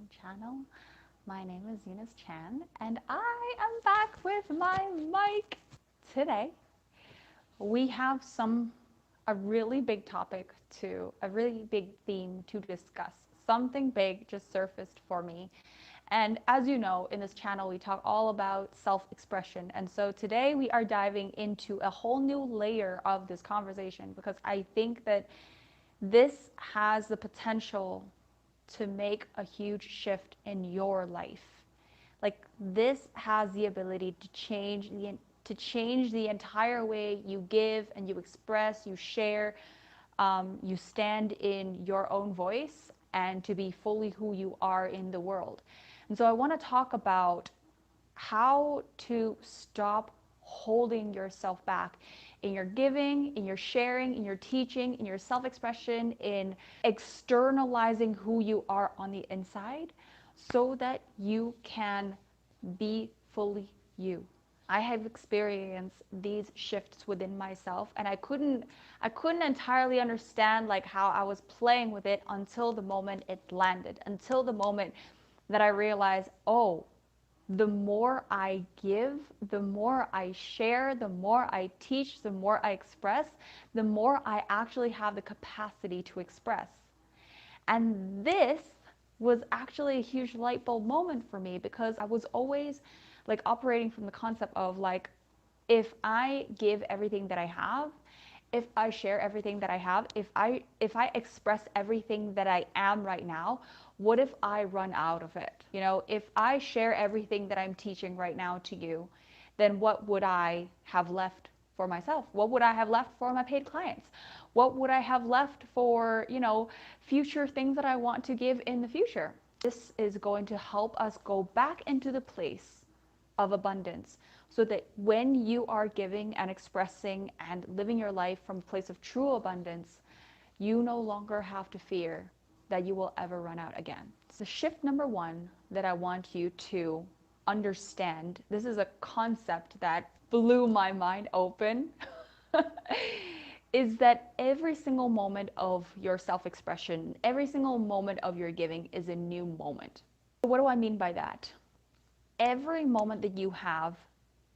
channel. My name is Eunice Chan, and I am back with my mic. Today, we have a really big topic a really big theme to discuss. Something big just surfaced for me. And as you know, in this channel, we talk all about self-expression. And so today we are diving into a whole new layer of this conversation because I think that this has the potential to make a huge shift in your life. Like this has the ability to change the entire way you give and you express, you share, you stand in your own voice and to be fully who you are in the world. And so I want to talk about how to stop holding yourself back in your giving, in your sharing, in your teaching, in your self expression, in externalizing who you are on the inside so that you can be fully you. I have experienced these shifts within myself and I couldn't entirely understand like how I was playing with it until the moment it landed, until the moment that I realized, oh, the more I give, the more I share, the more I teach, the more I express, the more I actually have the capacity to express. And this was actually a huge light bulb moment for me because I was always like operating from the concept of like, if I give everything that I have, if I share everything that I have, if I express everything that I am right now, what if I run out of it? You know, if I share everything that I'm teaching right now to you, then what would I have left for myself? What would I have left for my paid clients? What would I have left for, future things that I want to give in the future? This is going to help us go back into the place of abundance so that when you are giving and expressing and living your life from a place of true abundance, you no longer have to fear that you will ever run out again. So shift number one that I want you to understand, this is a concept that blew my mind open, is that every single moment of your self-expression, every single moment of your giving is a new moment. What do I mean by that? Every moment that you have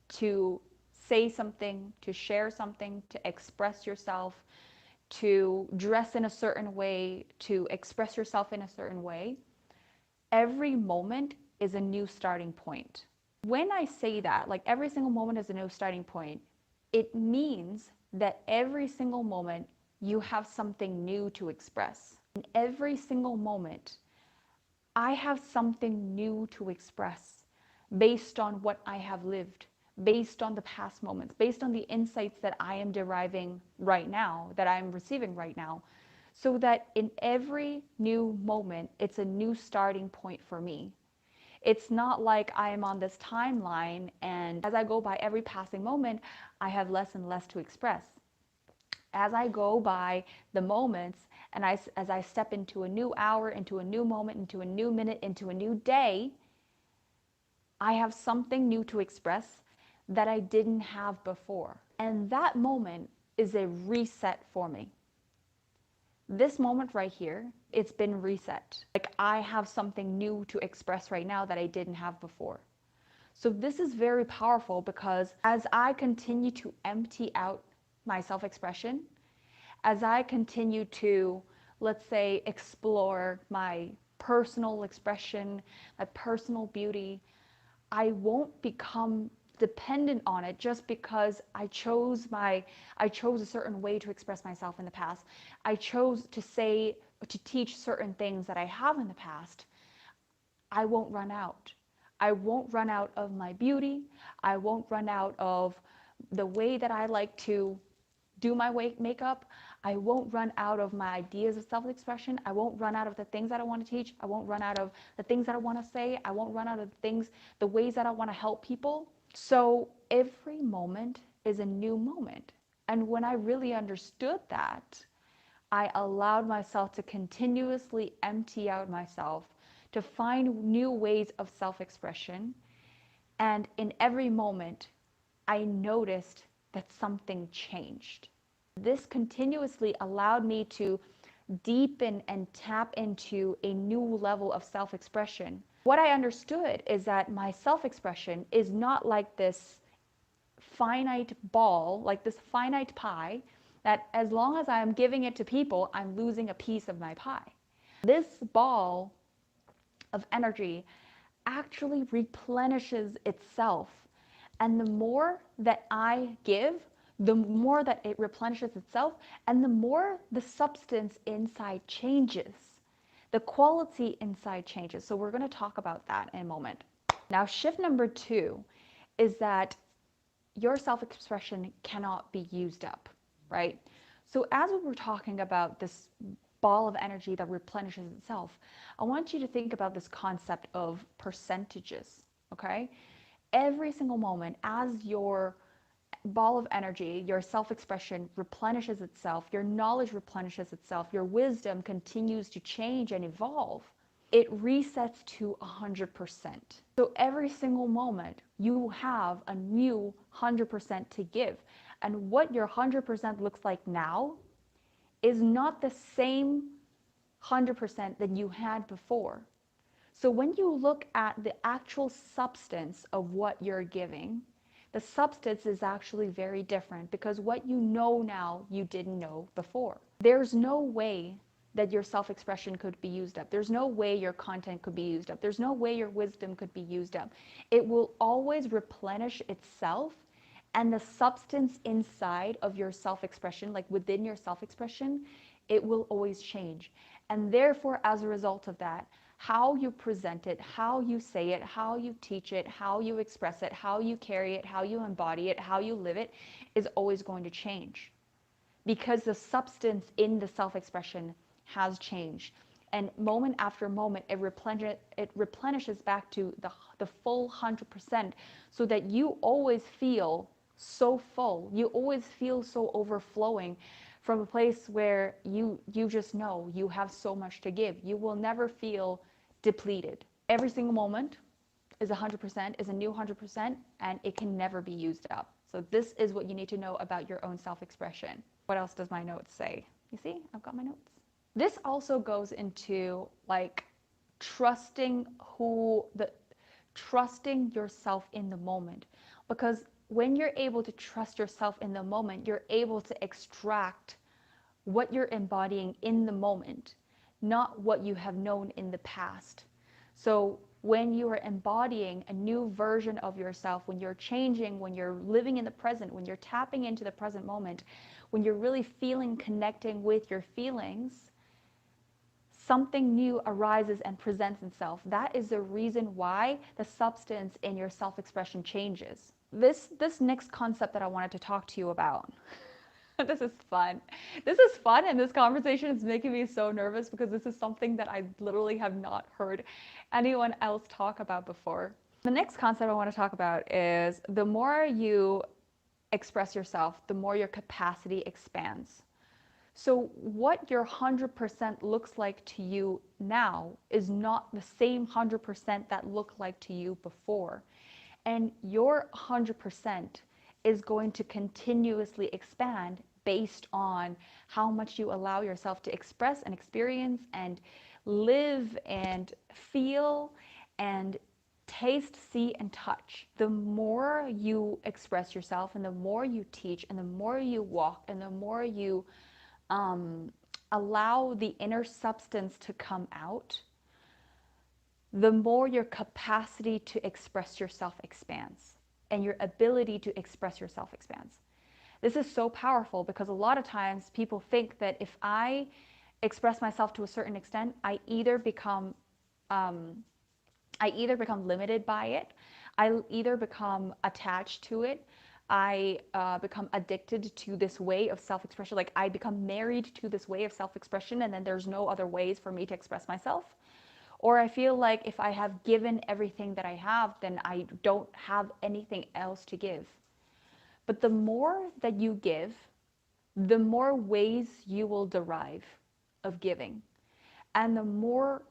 to say something, to share something, to express yourself, to dress in a certain way, to express yourself in a certain way, every moment is a new starting point. When I say that, like every single moment is a new starting point, it means that every single moment you have something new to express. In every single moment, I have something new to express based on what I have lived, based on the past moments, based on the insights that I am deriving right now, that I'm receiving right now, so that in every new moment, it's a new starting point for me. It's not like I am on this timeline and as I go by every passing moment, I have less and less to express. As I go by the moments and as I step into a new hour, into a new moment, into a new minute, into a new day, I have something new to express that I didn't have before. And that moment is a reset for me. This moment right here, it's been reset. Like I have something new to express right now that I didn't have before. So this is very powerful because as I continue to empty out my self-expression, as I continue to, let's say, explore my personal expression, my personal beauty, I won't become dependent on it just because I chose a certain way to express myself in the past. I chose to teach certain things that I have in the past. I won't run out. I won't run out of my beauty. I won't run out of the way that I like to do my makeup. I won't run out of my ideas of self-expression. I won't run out of the things that I want to teach. I won't run out of the things that I want to say. I won't run out of the ways that I want to help people. So every moment is a new moment. And when I really understood that, I allowed myself to continuously empty out myself, to find new ways of self-expression. And in every moment, I noticed that something changed. This continuously allowed me to deepen and tap into a new level of self-expression, what I understood is that my self-expression is not like this finite ball, like this finite pie, that as long as I am giving it to people, I'm losing a piece of my pie. This ball of energy actually replenishes itself. And the more that I give, the more that it replenishes itself, and the more the substance inside changes. The quality inside changes. So we're going to talk about that in a moment. Now, shift number 2 is that your self-expression cannot be used up, right? So as we were talking about this ball of energy that replenishes itself, I want you to think about this concept of percentages, okay? Every single moment as your ball of energy, your self-expression replenishes itself, your knowledge replenishes itself, your wisdom continues to change and evolve, it resets to 100%. So every single moment you have a new 100% to give. And what your 100% looks like now is not the same 100% that you had before. So when you look at the actual substance of what you're giving, the substance is actually very different because what you know now, you didn't know before. There's no way that your self-expression could be used up. There's no way your content could be used up. There's no way your wisdom could be used up. It will always replenish itself, and the substance inside of your self-expression, like within your self-expression, it will always change. And therefore, as a result of that, how you present it, how you say it, how you teach it, how you express it, how you carry it, how you embody it, how you live it is always going to change, because the substance in the self-expression has changed. And moment after moment, it replenishes back to the full 100%, so that you always feel so full. You always feel so overflowing from a place where you just know you have so much to give. You will never feel depleted. Every single moment is 100%, is a new 100%, and it can never be used up. So this is what you need to know about your own self-expression. What else does my notes say? You see, I've got my notes. This also goes into like trusting trusting yourself in the moment, because when you're able to trust yourself in the moment, you're able to extract what you're embodying in the moment, not what you have known in the past. So when you are embodying a new version of yourself, when you're changing, when you're living in the present, when you're tapping into the present moment, when you're really feeling, connecting with your feelings, something new arises and presents itself. That is the reason why the substance in your self-expression changes. This next concept that I wanted to talk to you about. This is fun. This is fun, and this conversation is making me so nervous because this is something that I literally have not heard anyone else talk about before. The next concept I want to talk about is the more you express yourself, the more your capacity expands. So what your 100% looks like to you now is not the same 100% that looked like to you before. And your 100% is going to continuously expand based on how much you allow yourself to express and experience and live and feel and taste, see, and touch. The more you express yourself and the more you teach and the more you walk and the more you allow the inner substance to come out, the more your capacity to express yourself expands and your ability to express yourself expands. This is so powerful because a lot of times people think that if I express myself to a certain extent, I either become limited by it, I either become attached to it, I become addicted to this way of self-expression, like I become married to this way of self-expression, and then there's no other ways for me to express myself. Or I feel like if I have given everything that I have, then I don't have anything else to give. But the more that you give, the more ways you will derive of giving, and the more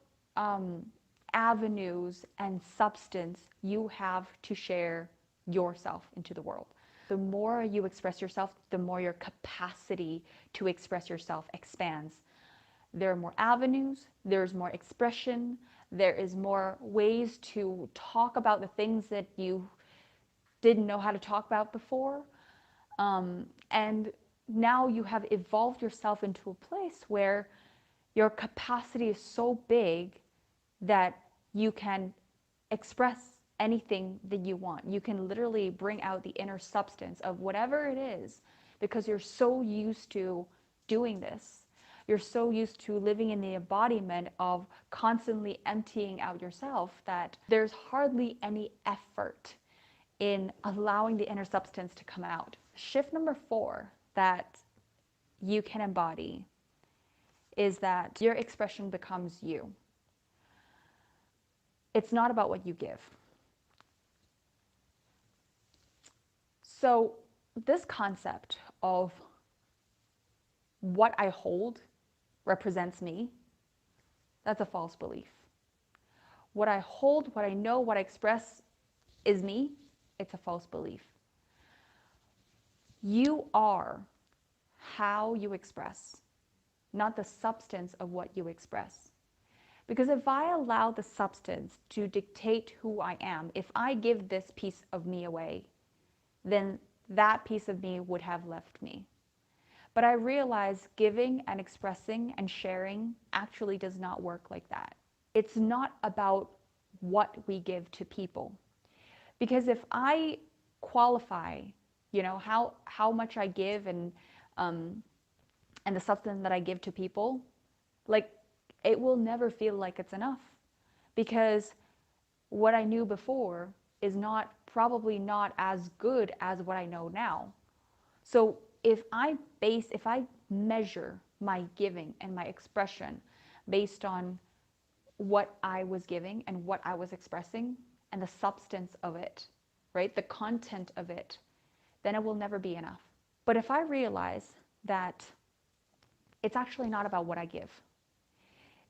avenues and substance you have to share yourself into the world. The more you express yourself, the more your capacity to express yourself expands. There are more avenues, there's more expression, there is more ways to talk about the things that you didn't know how to talk about before. And now you have evolved yourself into a place where your capacity is so big that you can express anything that you want. You can literally bring out the inner substance of whatever it is because you're so used to doing this. You're so used to living in the embodiment of constantly emptying out yourself that there's hardly any effort in allowing the inner substance to come out. Shift number 4 that you can embody is that your expression becomes you. It's not about what you give. So, this concept of what I hold represents me, that's a false belief. What I hold, what I know, what I express is me, it's a false belief. You are how you express, not the substance of what you express. Because if I allow the substance to dictate who I am, if I give this piece of me away, then that piece of me would have left me. But I realize giving and expressing and sharing actually does not work like that. It's not about what we give to people. Because if I qualify, how much I give and the substance that I give to people, like it will never feel like it's enough. Because what I knew before is probably not as good as what I know now. So if I measure my giving and my expression based on what I was giving and what I was expressing and the substance of it, right? The content of it, then it will never be enough. But if I realize that it's actually not about what I give,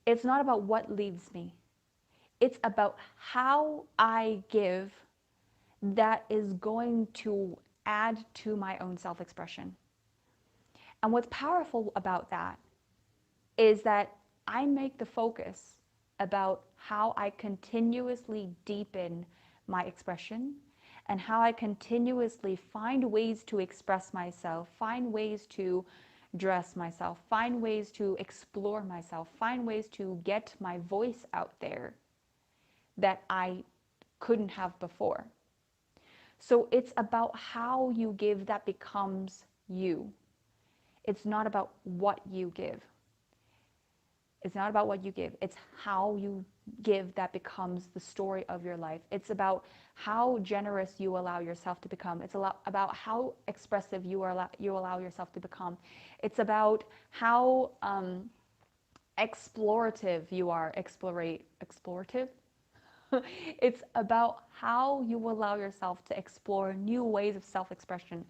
it's not about what leaves me, it's about how I give that is going to add to my own self-expression. And what's powerful about that is that I make the focus about how I continuously deepen my expression and how I continuously find ways to express myself, find ways to dress myself, find ways to explore myself, find ways to get my voice out there that I couldn't have before. So it's about how you give that becomes you. It's not about what you give. It's not about what you give. It's how you give that becomes the story of your life. It's about how generous you allow yourself to become. It's about how expressive you allow yourself to become. It's about how explorative you are. Explorative? It's about how you allow yourself to explore new ways of self-expression.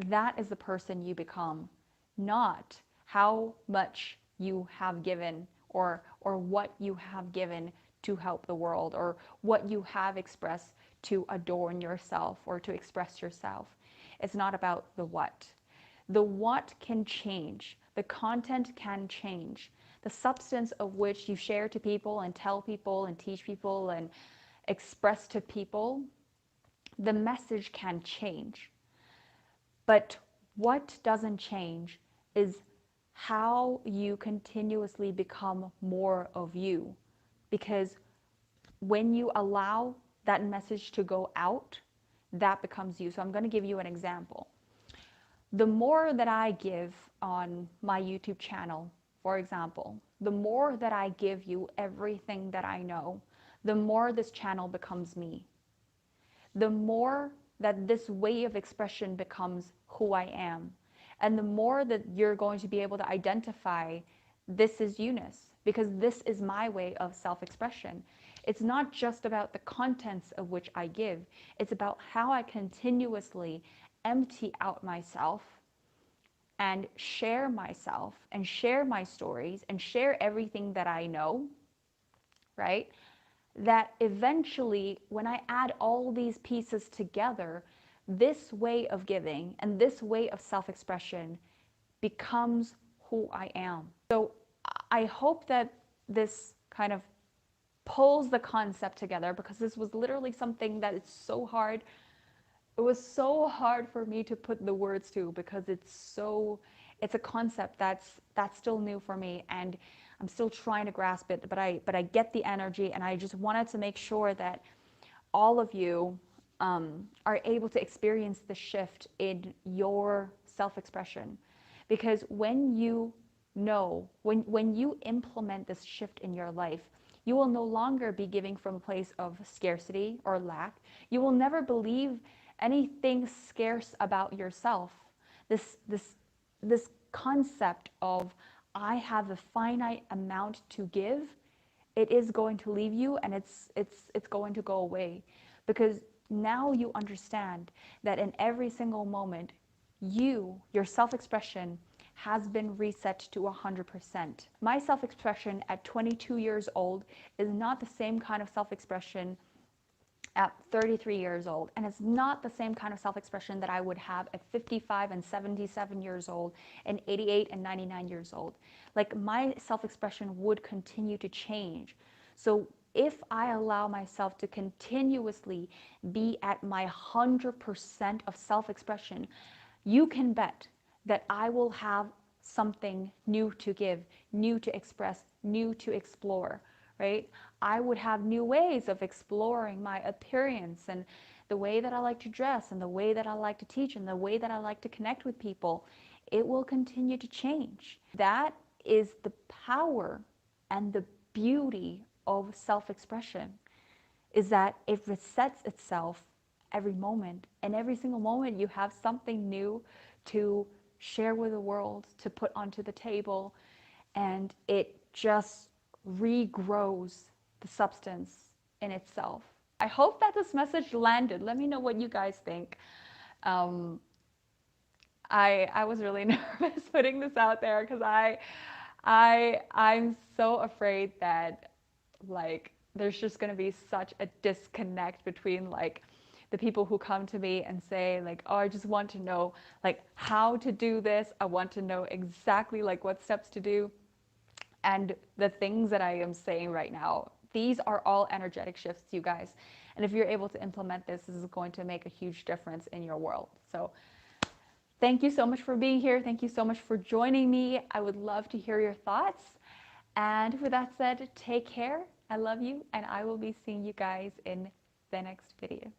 That is the person you become, not how much you have given or what you have given to help the world or what you have expressed to adorn yourself or to express yourself. It's not about the what. The what can change. The content can change. The substance of which you share to people and tell people and teach people and express to people, the message can change. But what doesn't change is how you continuously become more of you. Because when you allow that message to go out, that becomes you. So I'm going to give you an example. The more that I give on my YouTube channel, for example, the more that I give you everything that I know, the more this channel becomes me. The more that this way of expression becomes who I am. And the more that you're going to be able to identify this is Eunice, because this is my way of self-expression. It's not just about the contents of which I give. It's about how I continuously empty out myself and share myself and share my stories and share everything that I know, right? That eventually, when I add all these pieces together, this way of giving and this way of self-expression becomes who I am. So I hope that this kind of pulls the concept together, because this was literally something that is so hard. It was so hard for me to put the words to, because it's a concept that's still new for me, and I'm still trying to grasp it, but I get the energy, and I just wanted to make sure that all of you are able to experience the shift in your self-expression. Because when you know, when you implement this shift in your life, you will no longer be giving from a place of scarcity or lack. You will never believe anything scarce about yourself. This concept of I have a finite amount to give, it is going to leave you, and it's going to go away, because now you understand that in every single moment, your self-expression has been reset to 100%. My self-expression at 22 years old is not the same kind of self-expression at 33 years old, and it's not the same kind of self-expression that I would have at 55 and 77 years old and 88 and 99 years old. Like, my self-expression would continue to change. So if I allow myself to continuously be at my 100% of self-expression, you can bet that I will have something new to give, new to express, new to explore, right? I would have new ways of exploring my appearance, and the way that I like to dress, and the way that I like to teach, and the way that I like to connect with people. It will continue to change. That is the power and the beauty of self-expression, is that it resets itself every moment. And every single moment you have something new to share with the world, to put onto the table, and it just regrows the substance in itself. I hope that this message landed. Let me know what you guys think. Um, I was really nervous putting this out there, because I'm so afraid that, like, there's just going to be such a disconnect between, like, the people who come to me and say, like, oh, I just want to know, like, how to do this. I want to know exactly, like, what steps to do. And the things that I am saying right now, these are all energetic shifts, you guys. And if you're able to implement this, this is going to make a huge difference in your world. So thank you so much for being here. Thank you so much for joining me. I would love to hear your thoughts. And with that said, take care. I love you, and I will be seeing you guys in the next video.